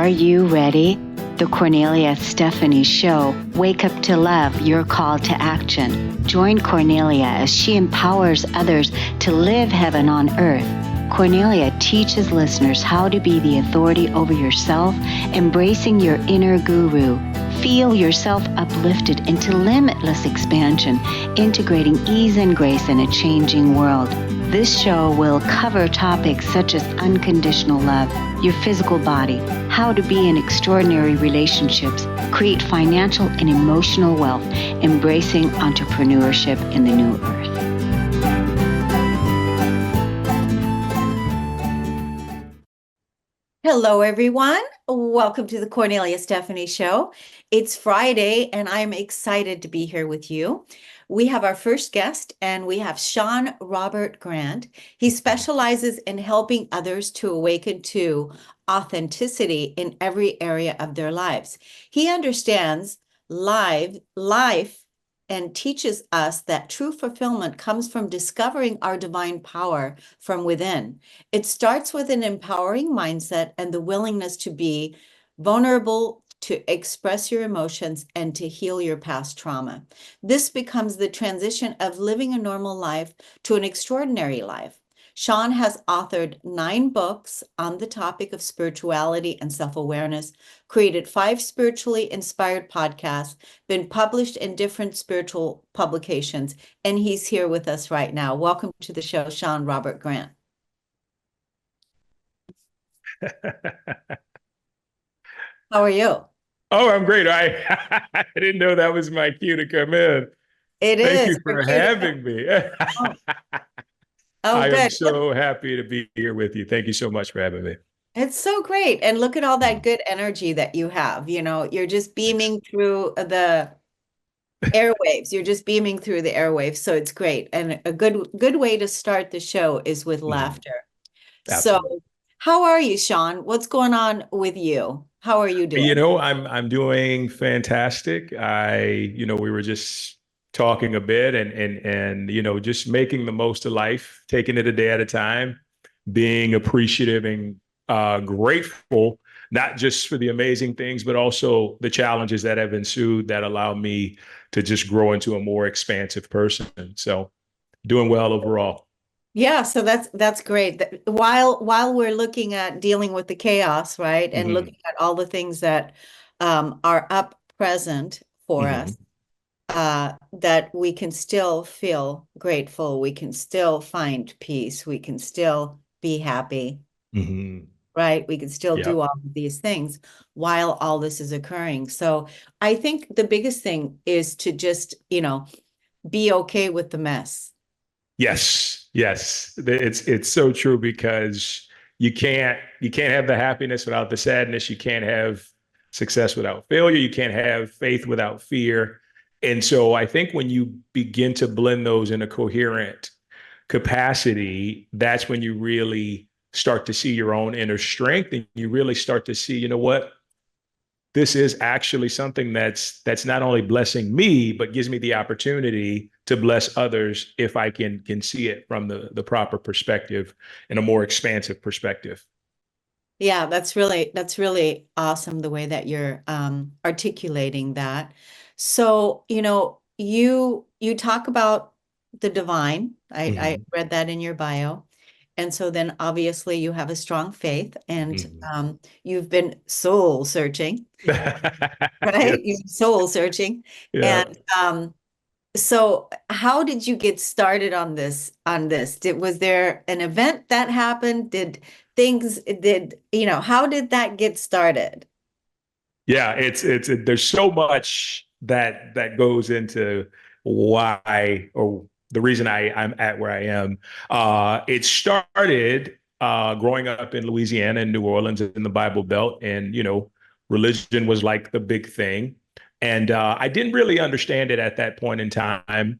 Are you ready? The Kornelia Stephanie Show. Wake up to love, your call to action. Join Kornelia as she empowers others to live heaven on earth. Kornelia teaches listeners how to be the authority over yourself, embracing your inner guru. Feel yourself uplifted into limitless expansion, integrating ease and grace in a changing world. This show will cover topics such as unconditional love, your physical body, how to be in extraordinary relationships, create financial and emotional wealth, embracing entrepreneurship in the new earth. Hello, everyone. Welcome to the Kornelia Stephanie Show. It's Friday, and I'm excited to be here with you. We have our first guest, and we have Shaun Robert Grant. He specializes in helping others to awaken to authenticity in every area of their lives. He understands life and teaches us that true fulfillment comes from discovering our divine power from within. It starts with an empowering mindset and the willingness to be vulnerable, to express your emotions, and to heal your past trauma. This becomes the transition of living a normal life to an extraordinary life. Shaun has authored 9 books on the topic of spirituality and self-awareness, created 5 spiritually inspired podcasts, been published in different spiritual publications, and he's here with us right now. Welcome to the show, Shaun Robert Grant. How are you? Oh, I'm great. I didn't know that was my cue to come in. Thank you for having me. Oh, I good. am so happy to be here with you. Thank you so much for having me. It's so great. And look at all that good energy that you have. You know, you're just beaming through the airwaves. You're just beaming through the airwaves. So it's great. And a good way to start the show is with laughter. Absolutely. So how are you, Shaun? What's going on with you? How are you doing? I'm doing fantastic. We were just talking a bit and just making the most of life, taking it a day at a time, being appreciative and grateful, not just for the amazing things, but also the challenges that have ensued that allow me to just grow into a more expansive person. So doing well overall. Yeah, so that's great. While we're looking at dealing with the chaos, right, and looking at all the things that are up present for us, that we can still feel grateful, we can still find peace, we can still be happy, right? We can still do all of these things while all this is occurring. So I think the biggest thing is to just, be okay with the mess. Yes. It's so true because you can't have the happiness without the sadness. You can't have success without failure. You can't have faith without fear. And so I think when you begin to blend those in a coherent capacity, that's when you really start to see your own inner strength, and you really start to see, you know what? This is actually something that's not only blessing me, but gives me the opportunity to bless others if I can see it from the proper perspective and a more expansive perspective. Yeah, that's really awesome the way that you're articulating that. So, you talk about the divine. I read that in your bio. And so then obviously you have a strong faith, and you've been soul searching, right? You've been soul searching. Yeah. And so how did you get started on this? Was there an event that happened? How did that get started? Yeah, there's so much that goes into why, or the reason I'm at where I am. It started growing up in Louisiana and New Orleans in the Bible Belt, and religion was like the big thing, and I didn't really understand it at that point in time.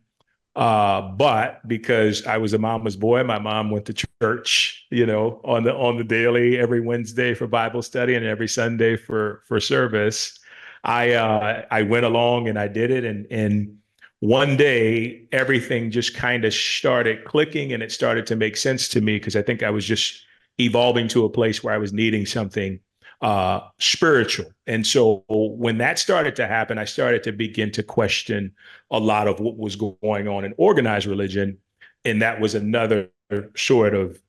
But because I was a mama's boy, my mom went to church, on the daily, every Wednesday for Bible study and every Sunday for service. I went along and I did it, and one day everything just kind of started clicking and it started to make sense to me because I think I was just evolving to a place where I was needing something spiritual. And so when that started to happen, I started to begin to question a lot of what was going on in organized religion. And that was another sort of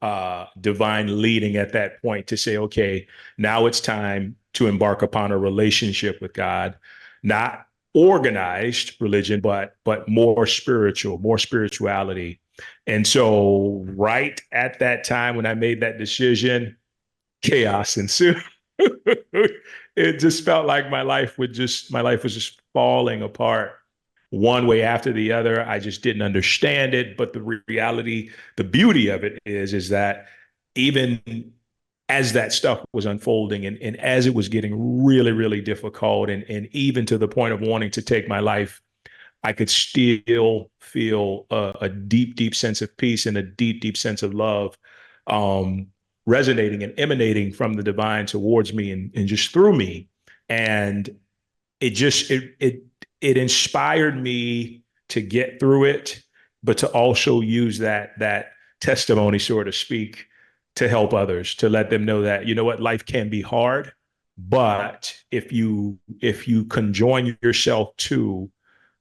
divine leading at that point to say, okay, now it's time to embark upon a relationship with God, not organized religion, but more spiritual, more spirituality. And so right at that time when I made that decision, chaos ensued. It just felt like my life was just falling apart one way after the other. I just didn't understand it. But the reality, the beauty of it is that even as that stuff was unfolding and as it was getting really, really difficult and even to the point of wanting to take my life, I could still feel a deep, deep sense of peace and a deep, deep sense of love um, resonating and emanating from the divine towards me and just through me. And it inspired me to get through it, but to also use that testimony, so to speak, to help others, to let them know that, you know what, life can be hard, but if you conjoin yourself to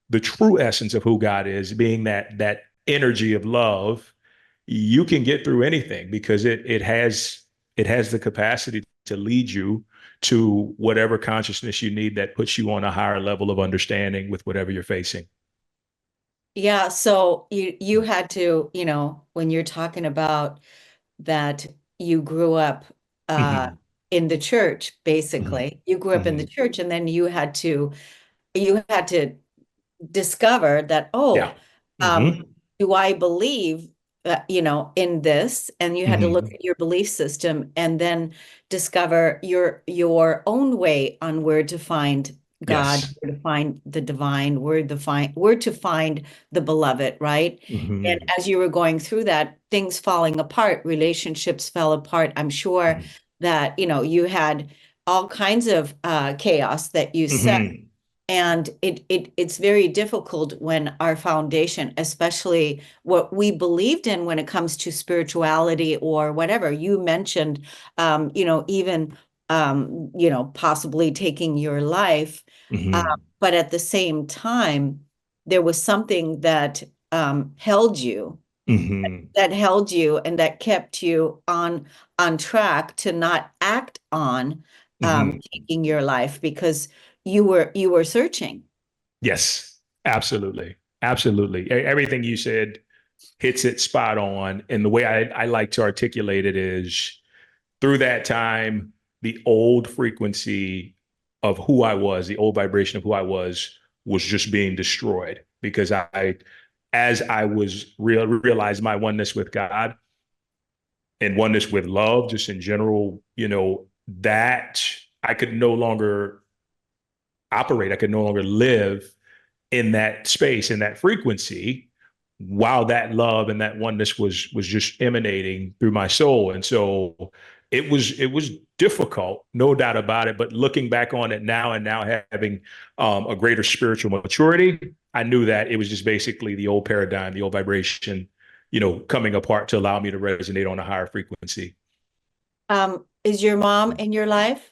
the true essence of who God is, being that energy of love, you can get through anything because it has the capacity to lead you to whatever consciousness you need that puts you on a higher level of understanding with whatever you're facing. Yeah, so you had to, when you're talking about that you grew up uh Mm-hmm. in the church, Mm-hmm. basically. You grew up in Mm-hmm. the church and then you had to discover that, Yeah. oh, um, Mm-hmm. do I believe in this? And you had to look Mm-hmm. at your belief system and then discover your own way on where to find God, Yes. where to find the divine, where to find the beloved, right? And Mm-hmm. as you were going through that, things falling apart, relationships fell apart. I'm sure that, you had all kinds of chaos that you said, Mm-hmm. and it's very difficult when our foundation, especially what we believed in when it comes to spirituality or whatever you mentioned, even possibly taking your life, uh, Mm-hmm. but at the same time, there was something that held you, Mm-hmm. and that kept you on track to not act on Mm-hmm. taking your life because you were searching. Yes, absolutely. Absolutely. Everything you said hits it spot on. And the way I like to articulate it is through that time, the old frequency of who I was, the old vibration of who I was just being destroyed because as I was realized my oneness with God and oneness with love, just in general, that I could no longer operate, I could no longer live in that space, in that frequency, while that love and that oneness was just emanating through my soul. And so it was difficult, no doubt about it. But looking back on it now and now having a greater spiritual maturity, I knew that it was just basically the old paradigm, the old vibration, coming apart to allow me to resonate on a higher frequency. Is your mom in your life?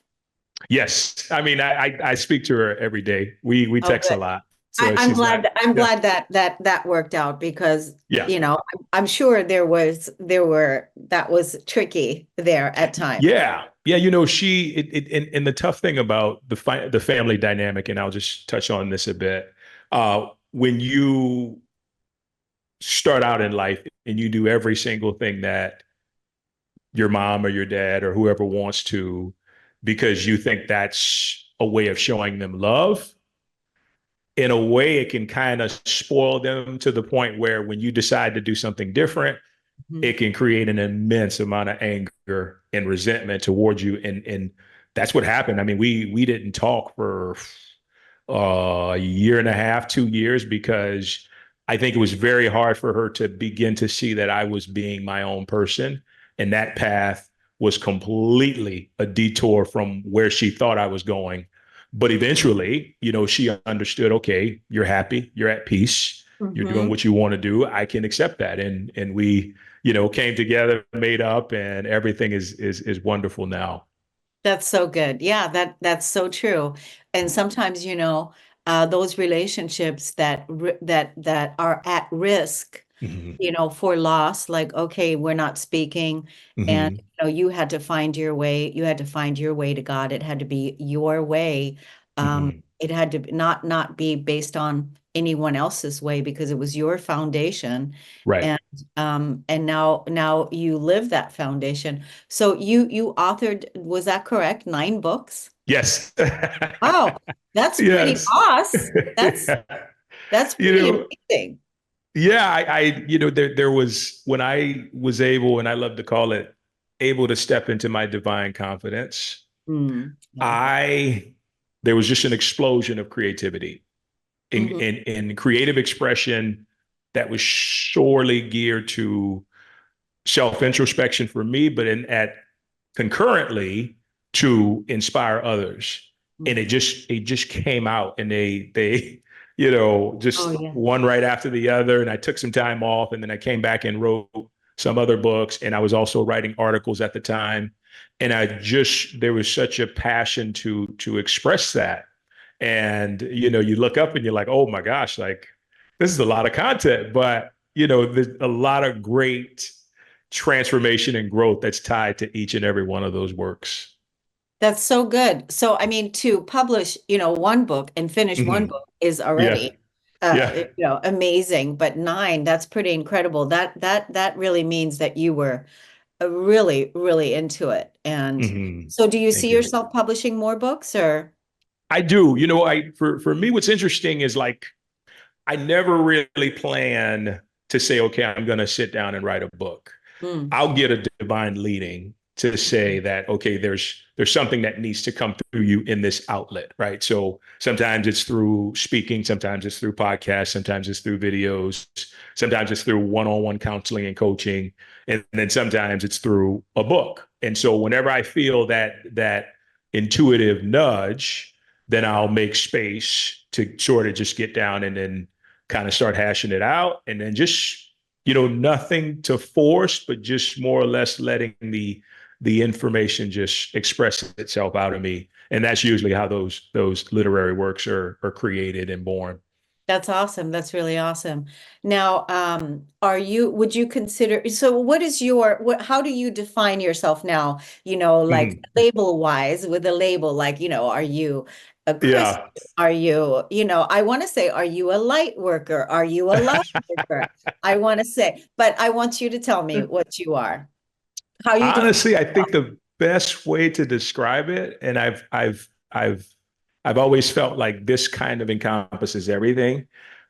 Yes, I mean I speak to her every day. We Oh, text a good. lot, I, so I'm she's not. glad. I'm Yeah, glad that worked out because yeah. I'm sure that was tricky there at times. Yeah. Yeah. And the tough thing about the family dynamic, and I'll just touch on this a bit. When you start out in life and you do every single thing that your mom or your dad or whoever wants to, because you think that's a way of showing them love, in a way, it can kind of spoil them to the point where when you decide to do something different, Mhm. it can create an immense amount of anger and resentment towards you. And that's what happened. I mean, we didn't talk for a year and a half, 2 years, because I think it was very hard for her to begin to see that I was being my own person. And that path was completely a detour from where she thought I was going. But eventually, she understood, okay, you're happy, you're at peace, you're doing Mhm. what you want to do. I can accept that. And we, came together, made up, and everything is wonderful now. That's so good. Yeah, that's so true. And sometimes, those relationships that are at risk, Hmm. for loss, like, okay, we're not speaking, and Hmm. you had to find your way. You had to find your way to God. It had to be your way. Hmm. It had to not be based on anyone else's way because it was your foundation, Right. and now you live that foundation. So you authored, was that correct? 9 books? Yes. Wow, that's pretty Yes. boss. That's You pretty know, amazing. yeah, there was when I was able, and I love to call it able to step into my divine confidence, I like that. I there was just an explosion of creativity Mhm. in creative expression that was surely geared to self introspection for me, but in at concurrently to inspire others. And Mhm. it just came out, and they Oh just yeah. one right after the other. And I took some time off, and then I came back and wrote some other books, and I was also writing articles at the time. And I just there was such a passion to express that. And you look up and you're like, oh my gosh, like this is a lot of content, but there's a lot of great transformation and growth that's tied to each and every one of those works. That's so good. So, I mean, to publish, one book and finish one Hmm. book is Yeah. already, Yeah. amazing. But 9, that's pretty incredible. That really means that you were really, really into it. And Hmm. so, do you see Thank you. yourself publishing more books or? I do. I for me, what's interesting is like I never really plan to say, okay, I'm going to sit down and write a book. Mm, I'll get a divine leading to say that, okay, there's something that needs to come through you in this outlet, right? So sometimes it's through speaking, sometimes it's through podcasts, sometimes it's through videos, sometimes it's through one-on-one counseling and coaching, and then sometimes it's through a book. And so whenever I feel that intuitive nudge, then I'll make space to sort of just get down and then kind of start hashing it out, and then just nothing to force, but just more or less letting the information just express itself out of me. And that's usually how those literary works are created and born. that's awesome. That's really awesome. Now, would you consider, so how do you define yourself now? Like Mhm. label wise with a label, like, are you a Christian? Yeah. Are you, I want to say, are you a light worker? Are you a love worker? I want to say, but I want you to tell me what you are, how you define Honestly, I yourself. think the best way to describe it, and I've always felt like this kind of encompasses everything.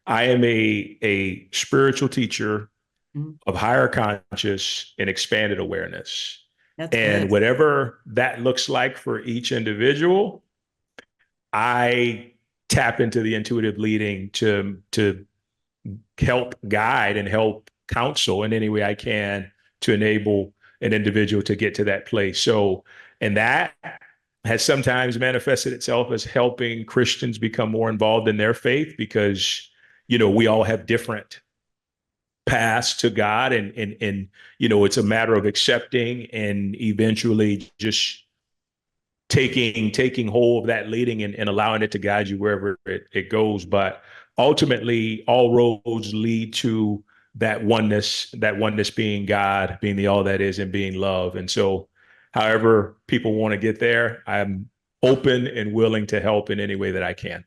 I am a spiritual teacher Mhm. of higher conscious and expanded awareness. That's And good. whatever that looks like for each individual, I tap into the intuitive leading to help guide and help counsel in any way I can to enable an individual to get to that place. So, and that has sometimes manifested itself as helping Christians become more involved in their faith because, we all have different paths to God, and it's a matter of accepting and eventually just taking hold of that leading and allowing it to guide you wherever it goes. But ultimately, all roads lead to that oneness being God, being the all that is, and being love. And so, however people want to get there, I'm open and willing to help in any way that I can.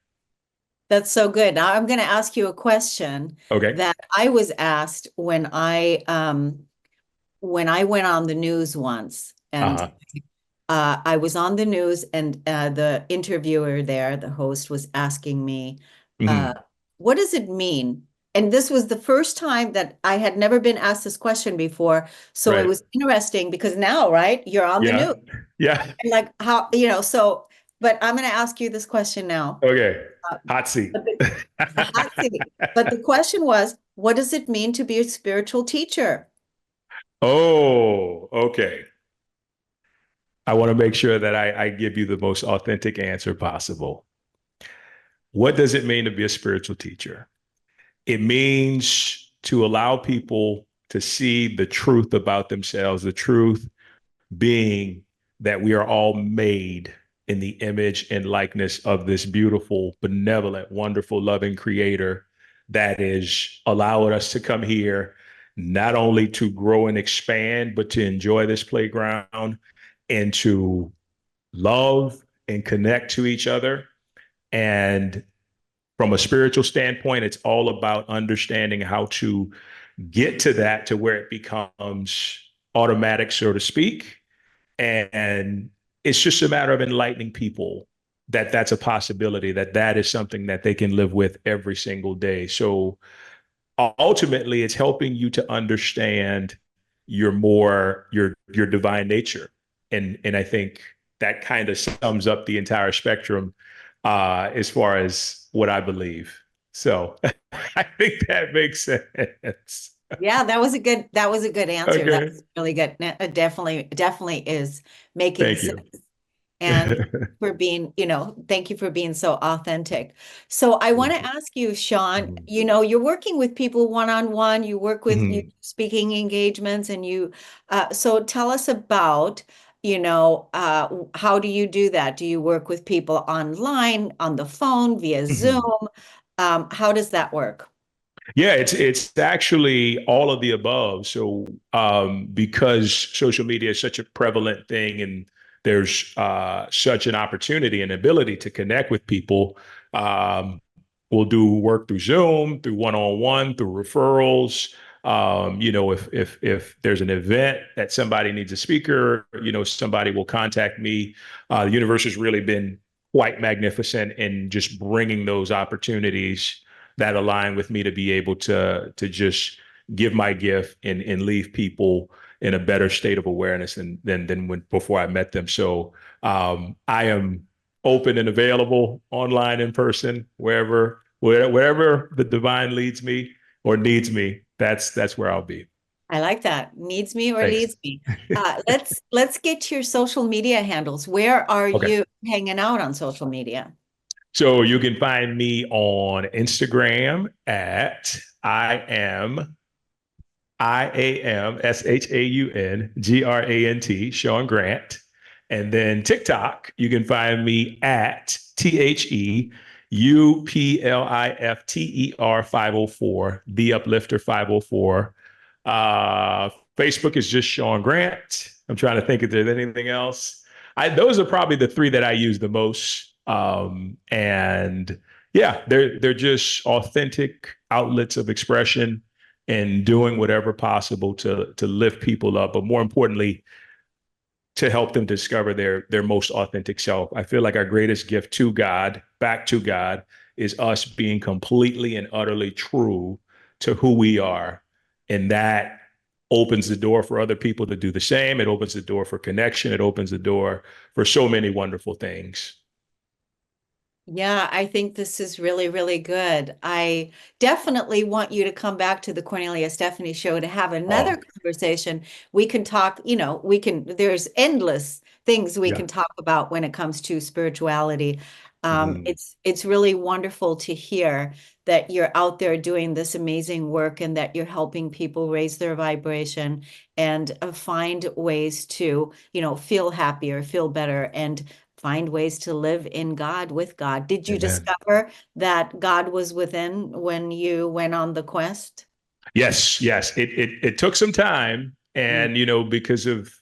That's so good. Now I'm going to ask you a question Okay. that I was asked when I went on the news once, and Uh-huh. I was on the news, and the interviewer there, the host, was asking me, uh, Mm-hmm. "What does it mean?" And this was the first time that I had never been asked this question before, so it Right. was interesting because now, right, you're on the news, Yeah. Yeah. and like how, so. But I'm going to ask you this question now. Okay. Uh, Hot seat. but the hot seat. But the question was, what does it mean to be a spiritual teacher? Oh, okay. I want to make sure that I give you the most authentic answer possible. What does it mean to be a spiritual teacher? It means to allow people to see the truth about themselves, the truth being that we are all made in the image and likeness of this beautiful, benevolent, wonderful, loving creator that is allowing us to come here not only to grow and expand, but to enjoy this playground and to love and connect to each other. And from a spiritual standpoint, it's all about understanding how to get to that to where it becomes automatic, so to speak. And it's just a matter of enlightening people that that's a possibility, that that is something that they can live with every single day. So ultimately, it's helping you to understand your divine nature. And I think that kind of sums up the entire spectrum as far as what I believe. So I think that makes sense. Yeah, that was a good answer. That Okay. was really good. Definitely is making Thank sense. you. And thank you for being so authentic. So I want to Mhm. ask you, Shaun, you're working with people one-on-one, you work with you Mhm. speaking engagements and so tell us about, how do you do that? Do you work with people online, on the phone, via Zoom? Mhm. How does that work? Yeah, it's actually all of the above. So because social media is such a prevalent thing and there's such an opportunity and ability to connect with people, um, we'll do work through Zoom, through one-on-one, through referrals. If there's an event that somebody needs a speaker, somebody will contact me. The universe has really been quite magnificent in just bringing those opportunities that align with me to be able to just give my gift and leave people in a better state of awareness than when before I met them. So I am open and available online, in person, wherever the divine leads me or needs me. That's where I'll be. I like that. Needs me or Thanks. leads me. Let's get to your social media handles. Where are Okay. you hanging out on social media? So you can find me on Instagram at I am Shaun Grant, Shaun Grant. And then TikTok, you can find me at TheUplifter 504, The Uplifter 504. Facebook is just Shaun Grant. I'm trying to think if there's anything else. Those are probably the three that I use the most. And yeah, they're just authentic outlets of expression and doing whatever possible to lift people up, but more importantly, to help them discover their most authentic self. I feel like our greatest gift to God, back to God, is us being completely and utterly true to who we are. And that opens the door for other people to do the same. It opens the door for connection. It opens the door for so many wonderful things. Yeah, I think this is really, really good. I definitely want you to come back to the Cornelia Stephanie show to have another Oh, conversation. We can talk, there's endless things we yeah. can talk about when it comes to spirituality. Mhm. It's really wonderful to hear that you're out there doing this amazing work and that you're helping people raise their vibration and find ways to, feel happier, feel better, and find ways to live in God with God. Did you Amen. discover that God was within when you went on the quest? Yes, yes. It took some time, Mm. and because of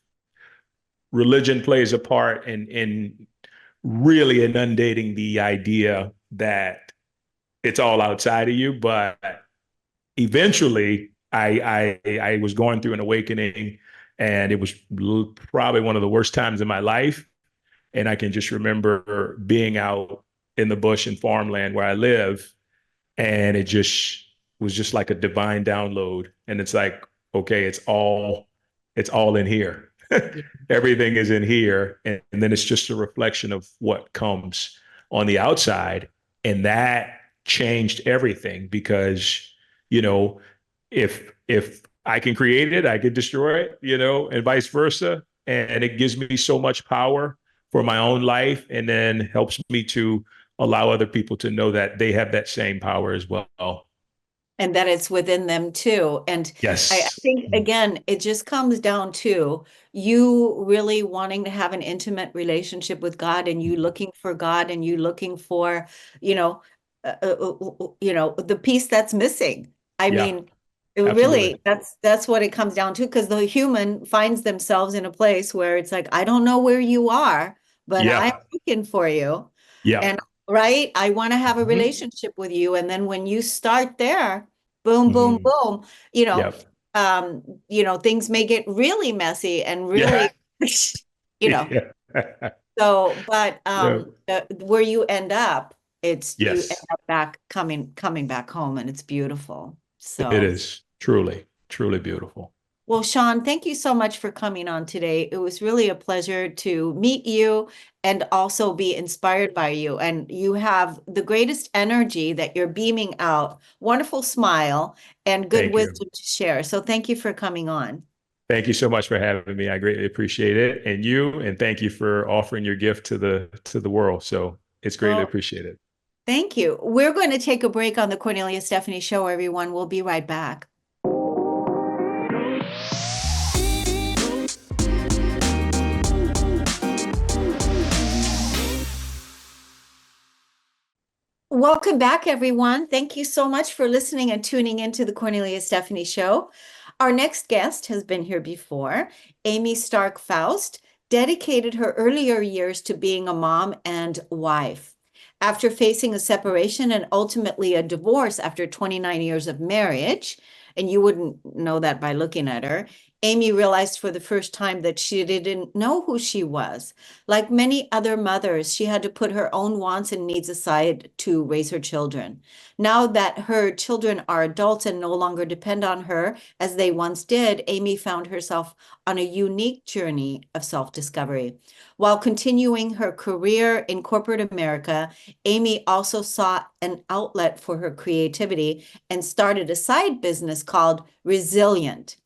religion plays a part in really inundating the idea that it's all outside of you. But eventually, I was going through an awakening, and it was probably one of the worst times in my life. And I can just remember being out in the bush and farmland where I live, and it just was just like a divine download. And it's like, okay, it's all in here. Yeah. Everything is in here, and then it's just a reflection of what comes on the outside. And that changed everything because you know if I can create it, I can destroy it, and vice versa. And it gives me so much power for my own life, and then helps me to allow other people to know that they have that same power as well. and that it's within them too. And I Yes. think, again, it just comes down to you really wanting to have an intimate relationship with God, and you looking for God, and you looking for, you know, the piece that's missing. I Yeah, mean, it absolutely. really, that's what it comes down to, because the human finds themselves in a place where it's like, I don't know where you are, but I'm Yeah. looking for you. Yeah. And right, I want to have a Mhm. relationship with you. And then when you start there, boom, boom, Mhm. boom, you know, Yep. things may get really messy and Yeah. really, you know, Yeah. so, but Yeah. where you end up, it's you end Yes, up back coming back home, and it's beautiful. it So, is truly, truly beautiful. well, Shaun, thank you so much for coming on today. It was really a pleasure to meet you and also be inspired by you. And you have the greatest energy that you're beaming out, wonderful smile, and good Thank you. wisdom to share. So, thank you for coming on. Thank you so much for having me. I greatly appreciate it. And thank you for offering your gift to the world. So it's greatly Oh, appreciated. thank you. We're going to take a break on the Cornelia Stephanie Show, everyone. We'll be right back. Welcome back, everyone. Thank you so much for listening and tuning into the Cornelia Stephanie Show. Our next guest has been here before. Amey Stark-Foust dedicated her earlier years to being a mom and wife. After facing a separation and ultimately a divorce after 29 years of marriage, and you wouldn't know that by looking at her, Amey realized for the first time that she didn't know who she was. Like many other mothers, she had to put her own wants and needs aside to raise her children. Now that her children are adults and no longer depend on her as they once did, Amey found herself on a unique journey of self-discovery. While continuing her career in corporate America, Amey also sought an outlet for her creativity and started a side business called Resilient.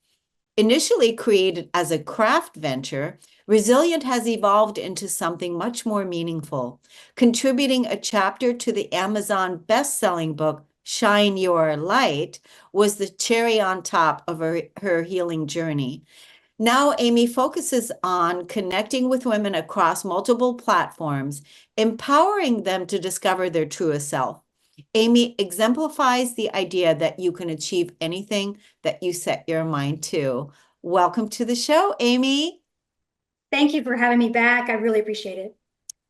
Initially created as a craft venture, Resilient has evolved into something much more meaningful, contributing a chapter to the Amazon best-selling book, Shine Your Light, was the cherry on top of her healing journey. Now, Amey focuses on connecting with women across multiple platforms, empowering them to discover their truest self. Amey exemplifies the idea that you can achieve anything that you set your mind to. Welcome to the show, Amey. Thank you for having me back. I really appreciate it.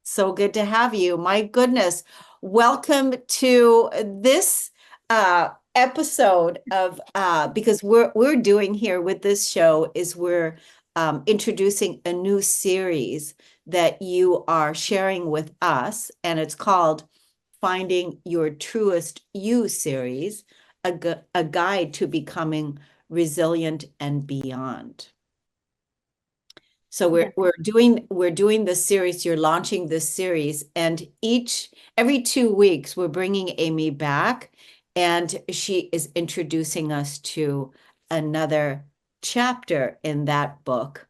So good to have you. My goodness. Welcome to this episode of because we're doing here with this show is we're introducing a new series that you are sharing with us, and it's called Finding Your Truest You series, a guide to becoming resilient and beyond. So Yeah. we're doing this series. You're launching this series, and every 2 weeks we're bringing Amey back, and she is introducing us to another chapter in that book.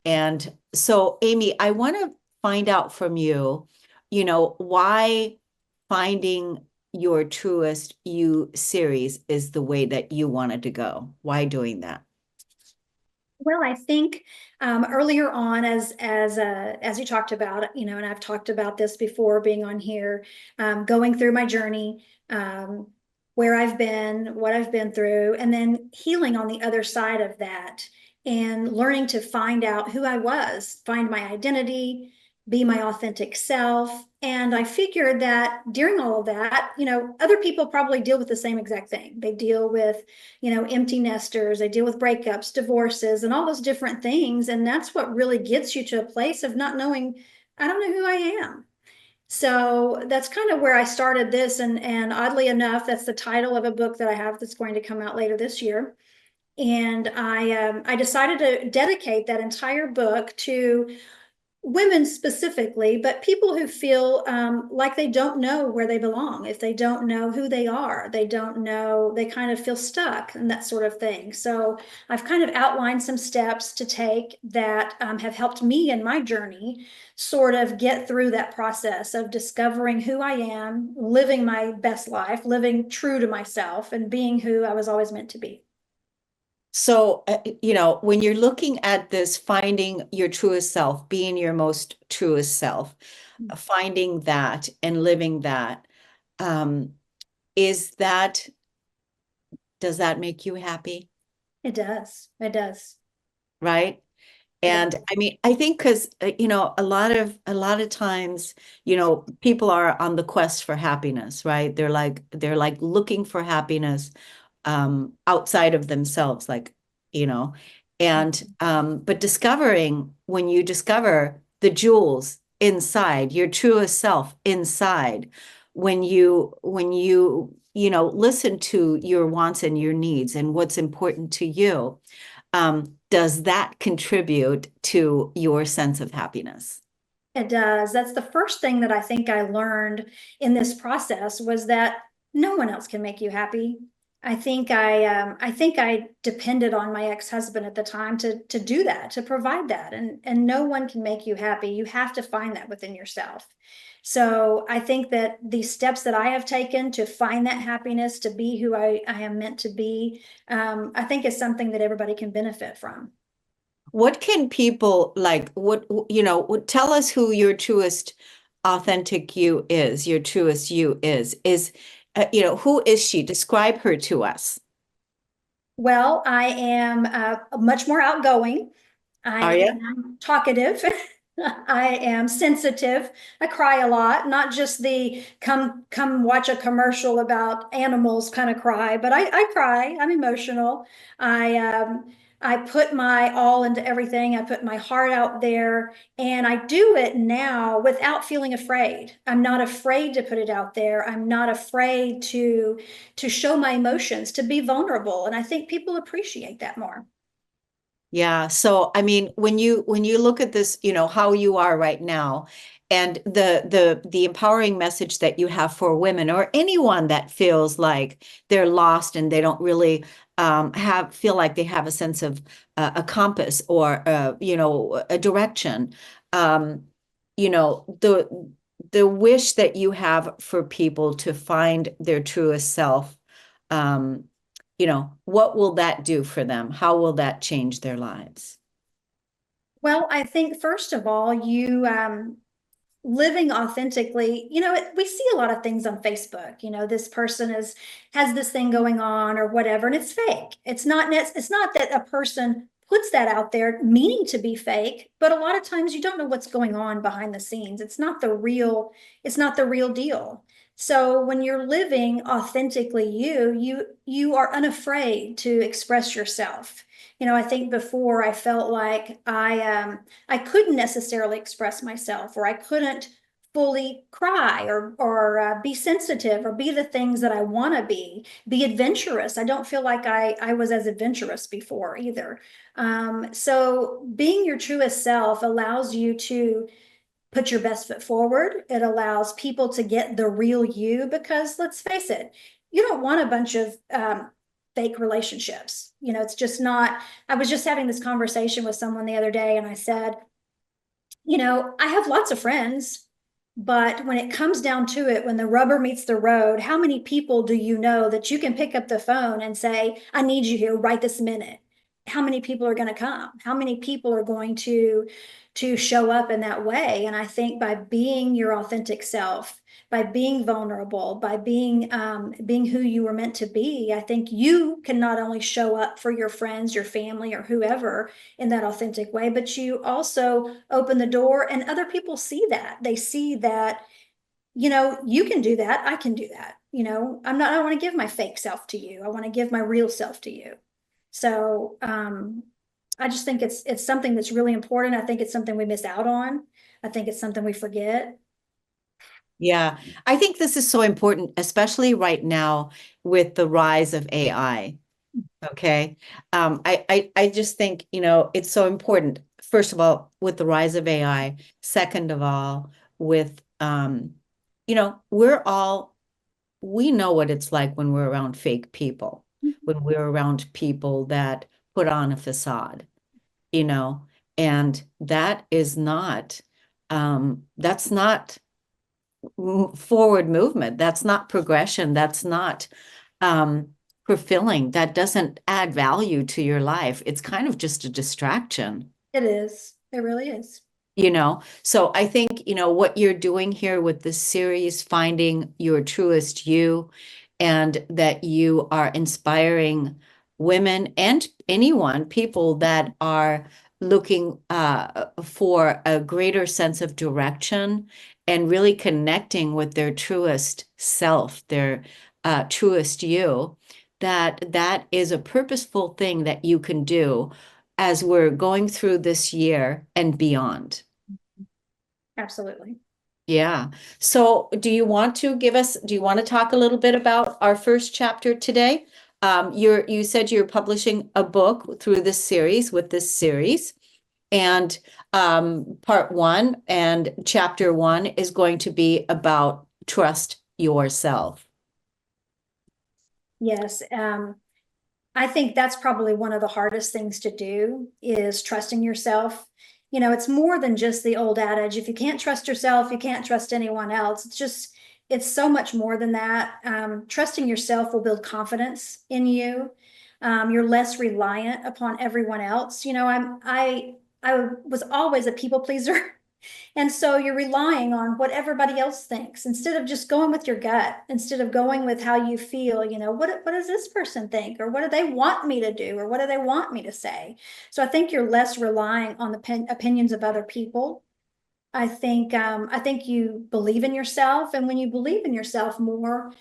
And so, Amey, I want to find out from you, why finding your truest you series is the way that you wanted to go. Why doing that? Well, I think earlier on, as you talked about, and I've talked about this before, being on here, going through my journey, where I've been, what I've been through, and then healing on the other side of that, and learning to find out who I was, find my identity, be my authentic self. And I figured that during all of that, other people probably deal with the same exact thing. They deal with empty nesters, they deal with breakups, divorces, and all those different things. And that's what really gets you to a place of not knowing, I don't know who I am. So that's kind of where I started this. And oddly enough, that's the title of a book that I have that's going to come out later this year. And I decided to dedicate that entire book to women specifically, but people who feel like they don't know where they belong, if they don't know who they are, they don't know, they kind of feel stuck and that sort of thing. So I've kind of outlined some steps to take that have helped me in my journey sort of get through that process of discovering who I am, living my best life, living true to myself, and being who I was always meant to be. So, when you're looking at this, finding your truest self, being your most truest self, finding that and living that, um, is that, does that make you happy? It does. It does. Right? It And does. I mean, I think because a lot of times, people are on the quest for happiness, right? They're like looking for happiness outside of themselves, like, you know, and but discovering when you discover the jewels inside, your truest self inside, when you listen to your wants and your needs and what's important to you, does that contribute to your sense of happiness? It does. That's the first thing that I think I learned in this process was that no one else can make you happy. I think I depended on my ex-husband at the time to do that, to provide that. And no one can make you happy. You have to find that within yourself. So I think that the steps that I have taken to find that happiness, to be who I am meant to be, I think is something that everybody can benefit from. What can people like, tell us who your truest authentic you is, your truest you who is she? Describe her to us. Well, I am much more outgoing. I Are you? am talkative. I am sensitive. I cry a lot, not just the come watch a commercial about animals kind of cry, but I cry. I'm emotional. I put my all into everything. I put my heart out there, and I do it now without feeling afraid. I'm not afraid to put it out there. I'm not afraid to show my emotions, to be vulnerable, and I think people appreciate that more. Yeah. So, I mean, when you look at this, how you are right now, and the empowering message that you have for women or anyone that feels like they're lost and they don't really have feel like they have a sense of a compass or a direction. Um, the wish that you have for people to find their truest self. Um, what will that do for them? How will that change their lives? Well, I think first of all, you living authentically, we see a lot of things on Facebook. This person has this thing going on or whatever, and it's fake. It's not that a person puts that out there meaning to be fake, but a lot of times you don't know what's going on behind the scenes. It's not the real deal. So when you're living authentically you are unafraid to express yourself. I think before I felt like I couldn't necessarily express myself, or I couldn't fully cry or be sensitive or be the things that I want to be adventurous. I don't feel like I was as adventurous before either. So being your truest self allows you to put your best foot forward. It allows people to get the real you, because let's face it, you don't want a bunch of fake relationships. It's just not. I was just having this conversation with someone the other day, and I said, I have lots of friends, but when it comes down to it, when the rubber meets the road, how many people do you know that you can pick up the phone and say, I need you here right this minute? How many people are going to come? How many people are going to show up in that way? And I think by being your authentic self, by being vulnerable, by being who you were meant to be, I think you can not only show up for your friends, your family, or whoever in that authentic way, but you also open the door and other people see that. They see that, you can do that. I can do that. I don't want to give my fake self to you. I want to give my real self to you. So, I just think it's something that's really important. I think it's something we miss out on. I think it's something we forget. Yeah, I think this is so important, especially right now with the rise of AI. Okay. I just think, it's so important. first of all, with the rise of AI, second of all, with, we know what it's like when we're around fake people, when we're around people that put on a facade, you know, and that's not forward movement. That's not progression. That's not um, fulfilling. That doesn't add value to your life. It's kind of just a distraction. It is. It really is. So I think what you're doing here with this series, finding your truest you, and that you are inspiring women and anyone, people that are looking for a greater sense of direction and really connecting with their truest self, their truest you, that is a purposeful thing that you can do as we're going through this year and beyond. Absolutely. Yeah. So do you want to talk a little bit about our first chapter today? You said you're publishing a book through this series with this series. And part one and chapter one is going to be about trust yourself. Yes. I think that's probably one of the hardest things to do is trusting yourself. It's more than just the old adage, if you can't trust yourself, you can't trust anyone else. It's so much more than that. Trusting yourself will build confidence in you. You're less reliant upon everyone else. I was always a people pleaser. And so you're relying on what everybody else thinks instead of just going with your gut, instead of going with how you feel, what does this person think? Or what do they want me to do? Or what do they want me to say? So I think you're less relying on the opinions of other people. I think you believe in yourself. And when you believe in yourself more,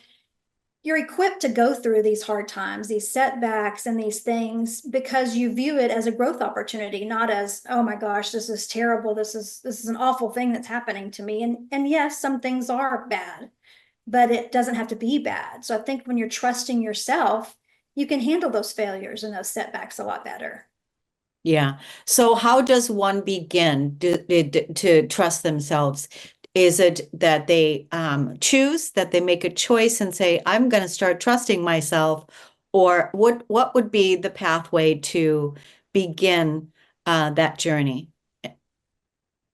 you're equipped to go through these hard times, these setbacks and these things because you view it as a growth opportunity, not as, oh my gosh, this is terrible. This is an awful thing that's happening to me. And yes, some things are bad, but it doesn't have to be bad. So I think when you're trusting yourself, you can handle those failures and those setbacks a lot better. Yeah. So how does one begin to trust themselves? Is it that they choose, that they make a choice and say, I'm going to start trusting myself? Or what would be the pathway to begin that journey?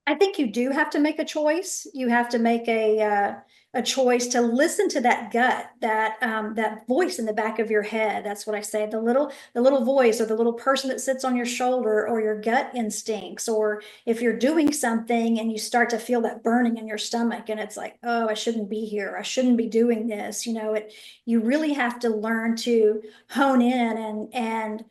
I think you do have to make a choice. You have to make a choice to listen to that gut, that voice in the back of your head. That's what I say. The little voice or the little person that sits on your shoulder or your gut instincts. Or if you're doing something and you start to feel that burning in your stomach and it's like, oh, I shouldn't be here. I shouldn't be doing this. You really have to learn to hone in and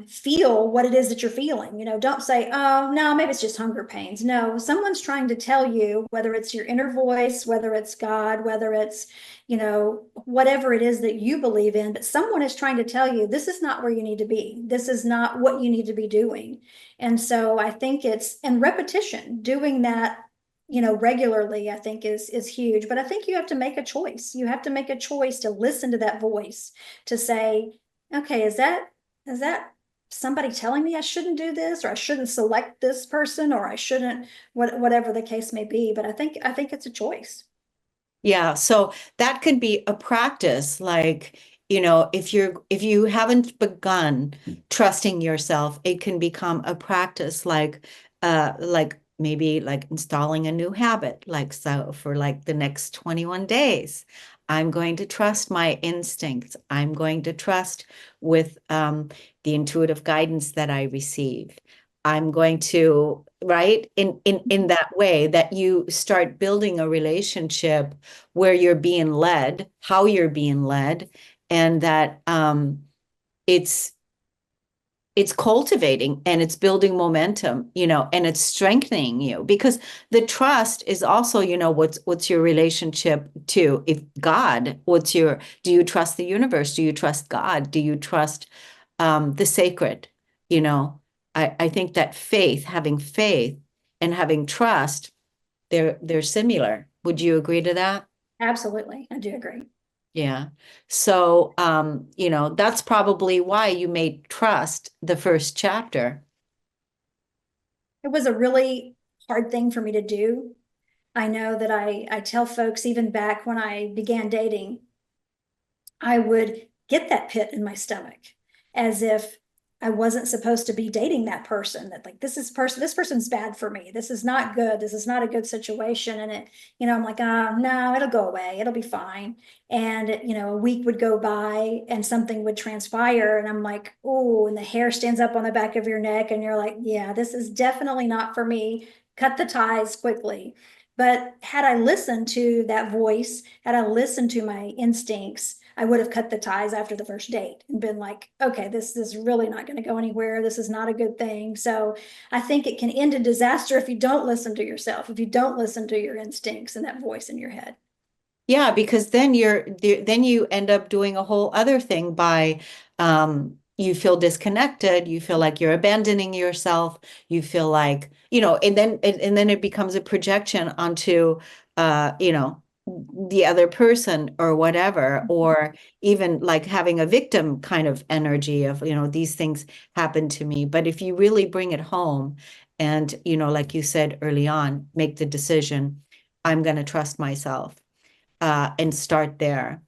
feel what it is that you're feeling. Don't say, oh, no, maybe it's just hunger pains. No, someone's trying to tell you, whether it's your inner voice, whether it's God, whether it's, whatever it is that you believe in, but someone is trying to tell you this is not where you need to be. This is not what you need to be doing. And so I think and repetition, doing that regularly, I think is huge. But I think you have to make a choice. You have to make a choice to listen to that voice, to say, okay, is that somebody telling me I shouldn't do this, or I shouldn't select this person, or I shouldn't, whatever the case may be. But I think it's a choice. Yeah, so that could be a practice, like, if you haven't begun trusting yourself, it can become a practice like maybe like installing a new habit, like so for like the next 21 days. I'm going to trust my instincts. I'm going to trust with the intuitive guidance that I receive. I'm going to, right? In that way that you start building a relationship where you're being led, how you're being led, and that it's it's cultivating and it's building momentum, and it's strengthening you because the trust is also, what's your relationship to if God, do you trust the universe? Do you trust God? Do you trust the sacred? You know, I think that having faith and having trust, they're similar. Would you agree to that? Absolutely. I do agree. Yeah. So, that's probably why you made trust the first chapter. It was a really hard thing for me to do. I know that I tell folks even back when I began dating, I would get that pit in my stomach as if I wasn't supposed to be dating that person. That like this person's bad for me. This is not good. This is not a good situation. And I'm like, no, it'll go away. It'll be fine. And a week would go by and something would transpire. And I'm like, oh, and the hair stands up on the back of your neck, and you're like, yeah, this is definitely not for me. Cut the ties quickly. But had I listened to that voice, had I listened to my instincts, I would have cut the ties after the first date and been like, okay, this is really not going to go anywhere. This is not a good thing. So I think it can end in disaster if you don't listen to yourself, if you don't listen to your instincts and that voice in your head. Yeah, because then you end up doing a whole other thing by you feel disconnected, you feel like you're abandoning yourself, you feel like, and then it becomes a projection onto the other person or whatever, or even like having a victim kind of energy of, these things happen to me. But if you really bring it home and, like you said early on, make the decision, I'm going to trust myself and start there.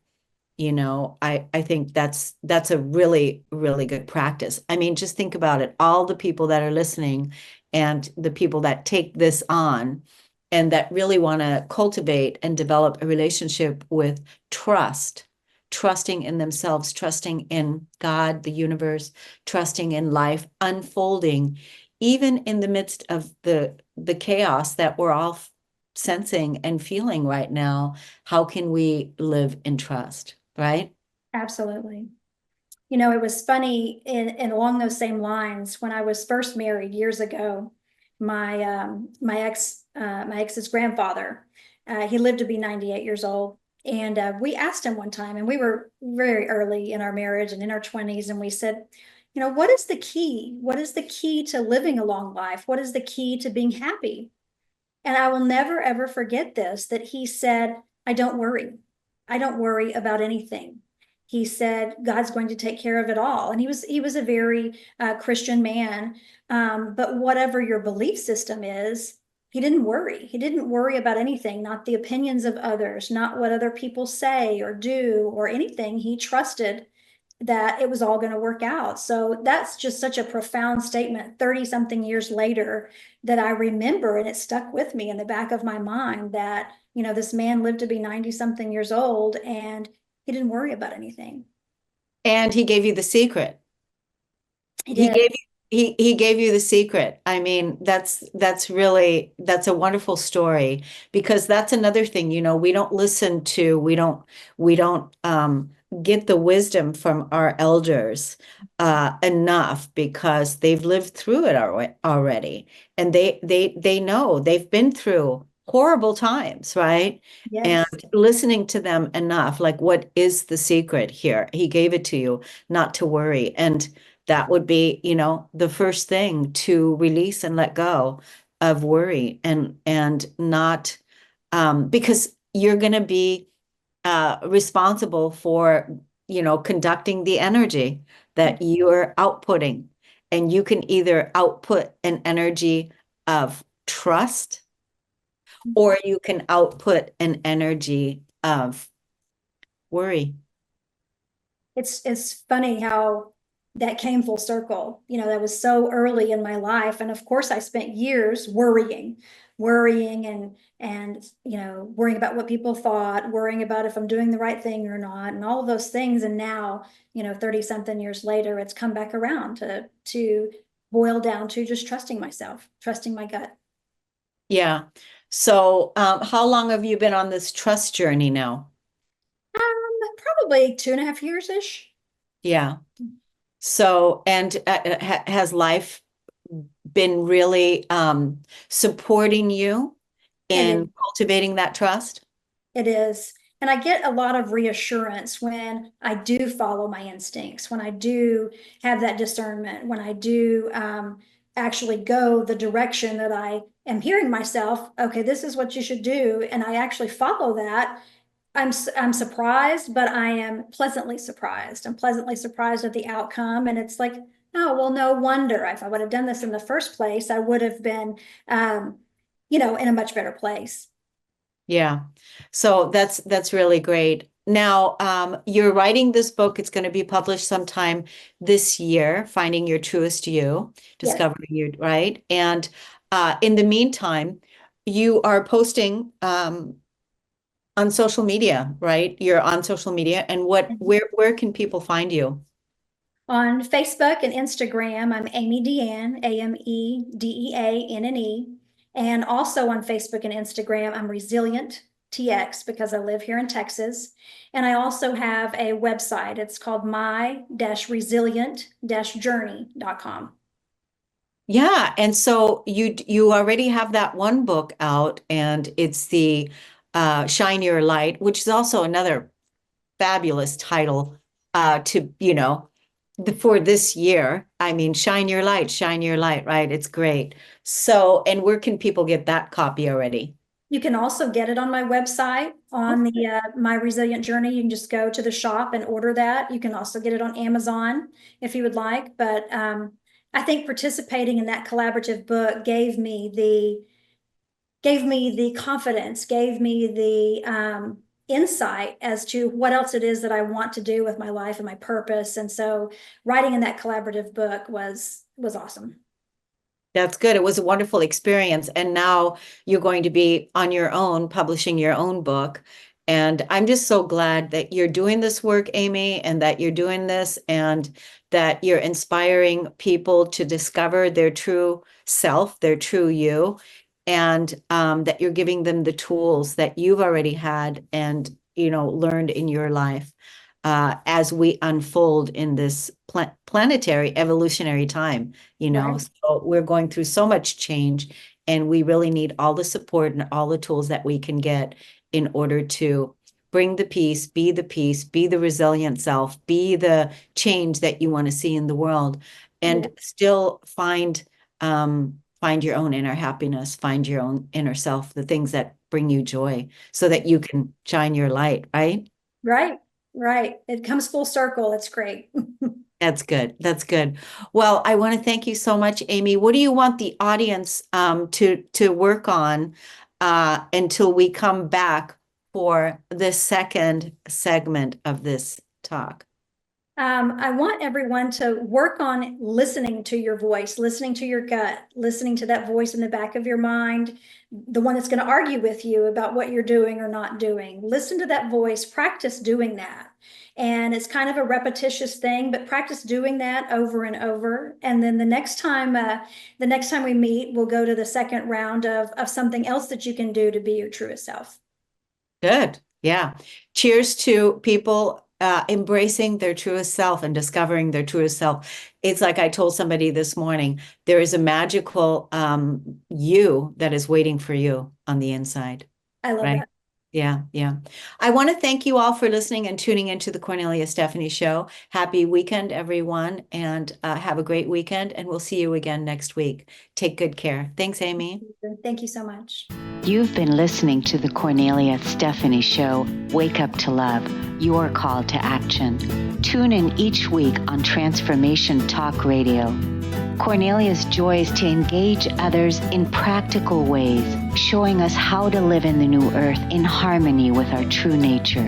I think that's a really, really good practice. I mean, just think about it. All the people that are listening and the people that take this on and that really want to cultivate and develop a relationship with trust, trusting in themselves, trusting in God, the universe, trusting in life unfolding, even in the midst of the chaos that we're all sensing and feeling right now. How can we live in trust, right? Absolutely. It was funny in along those same lines when I was first married years ago. My ex's grandfather, he lived to be 98 years old, and we asked him one time, and we were very early in our marriage and in our 20s, and we said, what is the key? What is the key to living a long life? What is the key to being happy? And I will never, ever forget this, that he said, I don't worry. I don't worry about anything. He said, God's going to take care of it all. And he was a very Christian man. But whatever your belief system is, he didn't worry. He didn't worry about anything, not the opinions of others, not what other people say or do or anything. He trusted that it was all going to work out. So that's just such a profound statement 30 something years later that I remember, and it stuck with me in the back of my mind that, this man lived to be 90 something years old and he didn't worry about anything. And he gave you the secret. He He did. gave he gave you the secret. I mean, that's a wonderful story because that's another thing, we don't get the wisdom from our elders enough because they've lived through it already. And they know they've been through horrible times, right? And Yes. listening to them enough, like what is the secret here? He gave it to you, not to worry. And that would be, the first thing to release and let go of worry and not because you're going to be responsible for, conducting the energy that you're outputting. And you can either output an energy of trust or you can output an energy of worry. It's funny how that came full circle. That was so early in my life. And of course I spent years worrying and worrying about what people thought, worrying about if I'm doing the right thing or not, and all of those things. And now, 30 something years later, it's come back around to boil down to just trusting myself, trusting my gut. Yeah. So, how long have you been on this trust journey now? Probably 2.5 years ish. Yeah. So, and has life been really supporting you It is. in cultivating that trust? It is. And I get a lot of reassurance when I do follow my instincts, when I do have that discernment, when I do actually go the direction that I am hearing myself, okay, this is what you should do. And I actually follow that. I'm surprised, but I am pleasantly surprised. I'm pleasantly surprised at the outcome. And it's like, Oh, well, no wonder. If I would have done this in the first place, I would have been, in a much better place. Yeah. So that's really great. Now, you're writing this book. It's going to be published sometime this year, Finding Your Truest You, Yes. Discovering Your, right? And in the meantime, you are posting on social media, right? You're on social media. And where can people find you? On Facebook and Instagram, I'm Amey Deanne, Amedeanne. And also on Facebook and Instagram, I'm Resilient TX because I live here in Texas. And I also have a website. It's called my-resilient-journey.com. Yeah, and so you already have that one book out, and it's the Shine Your Light, which is also another fabulous title to, for this year. I mean, shine your light, right? It's great. So, and where can people get that copy already? You can also get it on my website on the My Resilient Journey. You can just go to the shop and order that. You can also get it on Amazon if you would like. But I think participating in that collaborative book gave me the confidence, gave me the insight as to what else it is that I want to do with my life and my purpose. And so writing in that collaborative book was awesome. That's good. It was a wonderful experience. And now you're going to be on your own, publishing your own book. And I'm just so glad that you're doing this work, Amey, and that you're doing this and that you're inspiring people to discover their true self, their true you, and that you're giving them the tools that you've already had and, learned in your life as we unfold in this planetary evolutionary time. Right. So we're going through so much change, and we really need all the support and all the tools that we can get in order to bring the peace, be the resilient self, be the change that you want to see in the world, and Yeah. still find your own inner happiness, find your own inner self, the things that bring you joy, so that you can shine your light, right? Right. Right. It comes full circle. It's great. That's good. That's good. Well, I want to thank you so much, Amey. What do you want the audience to work on until we come back for the second segment of this talk? I want everyone to work on listening to your voice, listening to your gut, listening to that voice in the back of your mind, the one that's going to argue with you about what you're doing or not doing. Listen to that voice, practice doing that. And it's kind of a repetitious thing, but practice doing that over and over. And then the next time we meet, we'll go to the second round of something else that you can do to be your truest self. Good. Yeah. Cheers to people embracing their truest self and discovering their truest self. It's like I told somebody this morning, there is a magical you that is waiting for you on the inside. I love Right? that. Yeah, yeah. I want to thank you all for listening and tuning into the Kornelia Stephanie Show. Happy weekend, everyone, and have a great weekend, and we'll see you again next week. Take good care. Thanks, Amey. Thank you so much. You've been listening to the Kornelia Stephanie Show, Wake Up to Love, your call to action. Tune in each week on Transformation Talk Radio. Kornelia's joy is to engage others in practical ways, showing us how to live in the new earth in harmony with our true nature.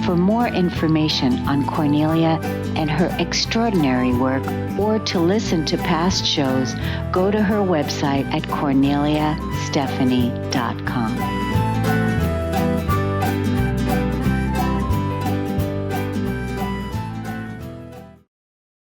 For more information on Kornelia and her extraordinary work, or to listen to past shows, go to her website at korneliastephanie.com.